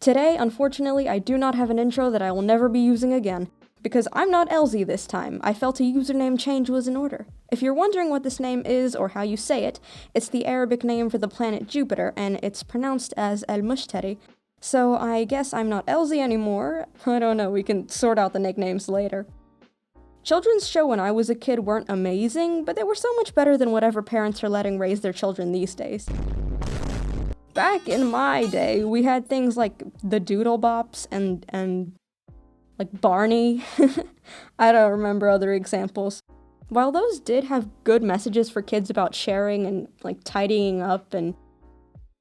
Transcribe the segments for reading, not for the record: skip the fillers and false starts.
Today, unfortunately, I do not have an intro that I will never be using again, because I'm not Elsie this time. I felt a username change was in order. If you're wondering what this name is or how you say it, it's the Arabic name for the planet Jupiter, and it's pronounced as Elmushterri. So I guess I'm not Elsie anymore. I don't know, we can sort out the nicknames later. Children's shows when I was a kid weren't amazing, but they were so much better than whatever parents are letting raise their children these days. Back in my day, we had things like the Doodle Bops and like Barney. I don't remember other examples. While those did have good messages for kids about sharing and like tidying up and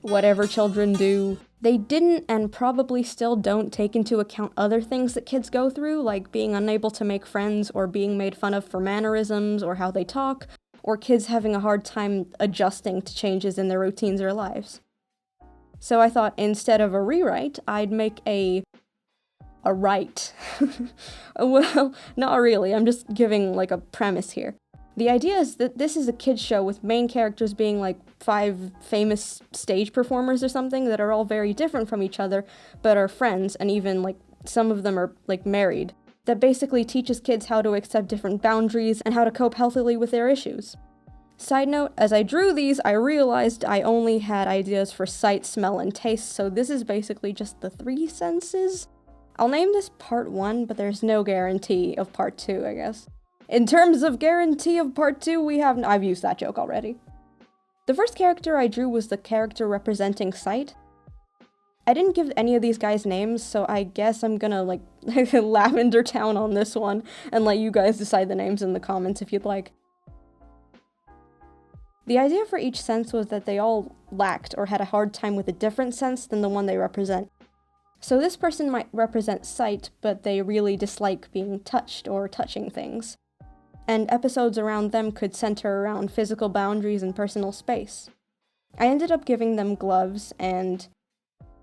whatever children do, they didn't and probably still don't take into account other things that kids go through, like being unable to make friends or being made fun of for mannerisms or how they talk, or kids having a hard time adjusting to changes in their routines or lives. So I thought instead of a rewrite, I'd make a write. Well, not really, I'm just giving like a premise here. The idea is that this is a kid's show with main characters being like 5 famous stage performers or something that are all very different from each other, but are friends, and even like some of them are like married. That basically teaches kids how to accept different boundaries and how to cope healthily with their issues. Side note, as I drew these, I realized I only had ideas for sight, smell, and taste, so this is basically just the 3 senses. I'll name this part 1, but there's no guarantee of part 2, I guess. In terms of guarantee of part 2, I've used that joke already. The first character I drew was the character representing sight. I didn't give any of these guys names, so I guess I'm gonna like Lavendertowne on this one, and let you guys decide the names in the comments if you'd like. The idea for each sense was that they all lacked or had a hard time with a different sense than the one they represent. So this person might represent sight, but they really dislike being touched or touching things. And episodes around them could center around physical boundaries and personal space. I ended up giving them gloves, and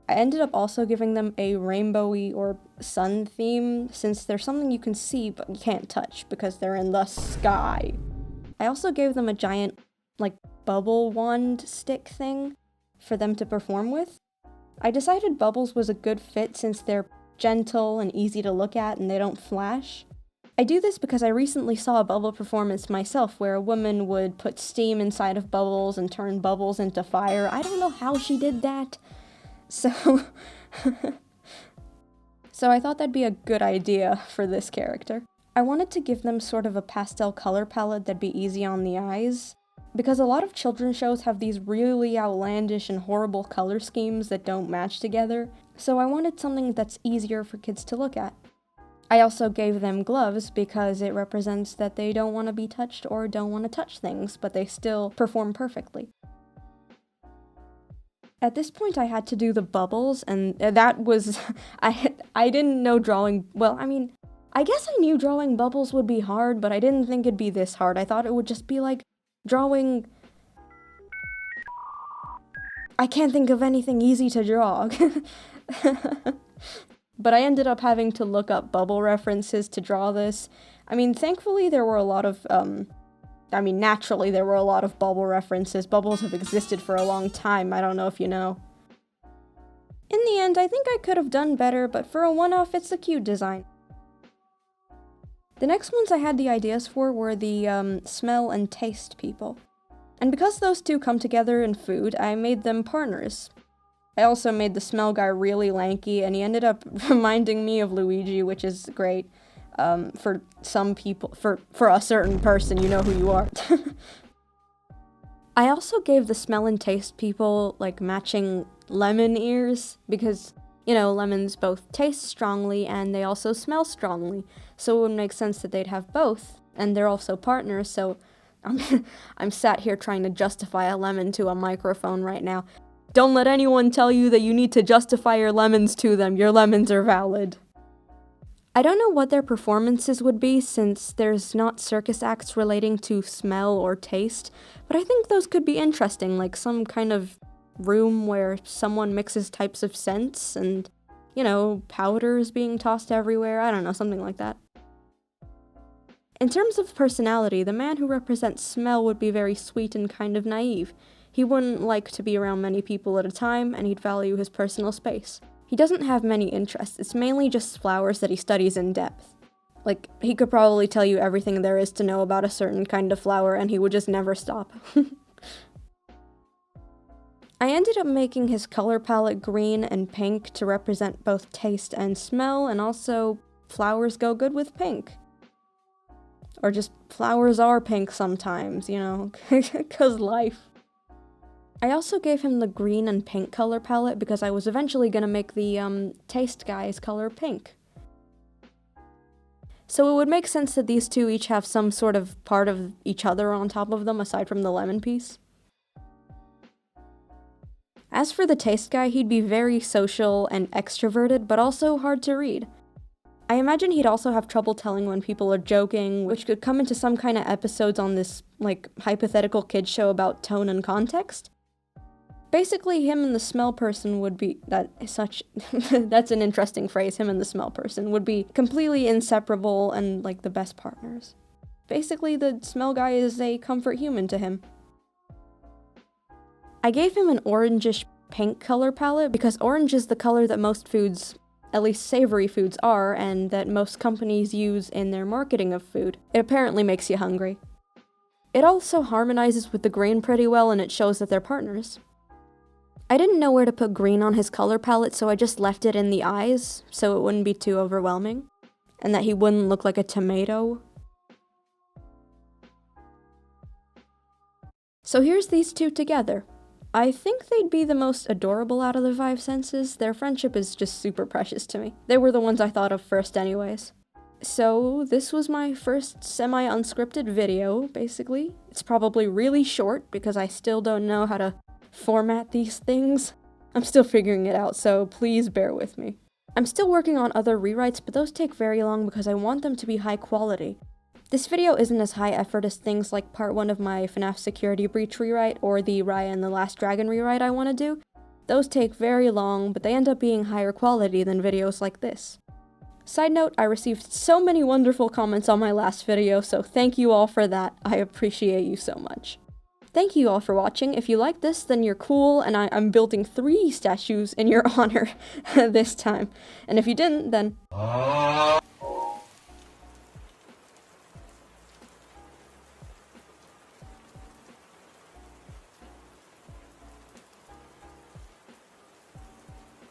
I ended up also giving them a rainbowy or sun theme, since they're something you can see but you can't touch because they're in the sky. I also gave them a giant like bubble wand stick thing for them to perform with. I decided bubbles was a good fit since they're gentle and easy to look at and they don't flash. I do this because I recently saw a bubble performance myself where a woman would put steam inside of bubbles and turn bubbles into fire. I don't know how she did that. So I thought that'd be a good idea for this character. I wanted to give them sort of a pastel color palette that'd be easy on the eyes, because a lot of children's shows have these really outlandish and horrible color schemes that don't match together, so I wanted something that's easier for kids to look at. I also gave them gloves because it represents that they don't want to be touched or don't want to touch things, but they still perform perfectly. At this point I had to do the bubbles, and that was... I didn't know drawing... Well, I mean, I guess I knew drawing bubbles would be hard, but I didn't think it'd be this hard. I thought it would just be like drawing... I can't think of anything easy to draw. But I ended up having to look up bubble references to draw this. I mean, thankfully there were a lot of, naturally there were a lot of bubble references. Bubbles have existed for a long time, I don't know if you know. In the end, I think I could have done better, but for a one-off, it's a cute design. The next ones I had the ideas for were the smell and taste people. And because those two come together in food, I made them partners. I also made the smell guy really lanky, and he ended up reminding me of Luigi, which is great. For some people, for a certain person, you know who you are. I also gave the smell and taste people, like, matching lemon ears, because, you know, lemons both taste strongly and they also smell strongly, so it would make sense that they'd have both, and they're also partners, so I'm sat here trying to justify a lemon to a microphone right now. Don't let anyone tell you that you need to justify your lemons to them. Your lemons are valid. I don't know what their performances would be since there's not circus acts relating to smell or taste, but I think those could be interesting, like some kind of room where someone mixes types of scents and, you know, powders being tossed everywhere. I don't know, something like that. In terms of personality, the man who represents smell would be very sweet and kind of naive. He wouldn't like to be around many people at a time, and he'd value his personal space. He doesn't have many interests, it's mainly just flowers that he studies in depth. Like, he could probably tell you everything there is to know about a certain kind of flower, and he would just never stop. I ended up making his color palette green and pink to represent both taste and smell, and also flowers go good with pink. Or just flowers are pink sometimes, you know, 'cause life. I also gave him the green and pink color palette because I was eventually gonna make the, taste guy's color pink. So it would make sense that these two each have some sort of part of each other on top of them aside from the lemon piece. As for the taste guy, he'd be very social and extroverted, but also hard to read. I imagine he'd also have trouble telling when people are joking, which could come into some kind of episodes on this, like, hypothetical kids show about tone and context. Basically, him and the smell person would be, that's an interesting phrase, him and the smell person, would be completely inseparable and, like, the best partners. Basically, the smell guy is a comfort human to him. I gave him an orangish pink color palette because orange is the color that most foods, at least savory foods, are, and that most companies use in their marketing of food. It apparently makes you hungry. It also harmonizes with the green pretty well, and it shows that they're partners. I didn't know where to put green on his color palette, so I just left it in the eyes, so it wouldn't be too overwhelming, and that he wouldn't look like a tomato. So here's these two together. I think they'd be the most adorable out of the 5 senses. Their friendship is just super precious to me. They were the ones I thought of first anyways. So this was my first semi-unscripted video, basically. It's probably really short because I still don't know how to format these things. I'm still figuring it out, so please bear with me. I'm still working on other rewrites, but those take very long because I want them to be high quality. This video isn't as high effort as things like part 1 of my FNAF Security Breach rewrite or the Raya and the Last Dragon rewrite I want to do. Those take very long, but they end up being higher quality than videos like this. Side note, I received so many wonderful comments on my last video, so thank you all for that. I appreciate you so much. Thank you all for watching. If you like this, then you're cool, and I'm building 3 statues in your honor this time. And if you didn't, then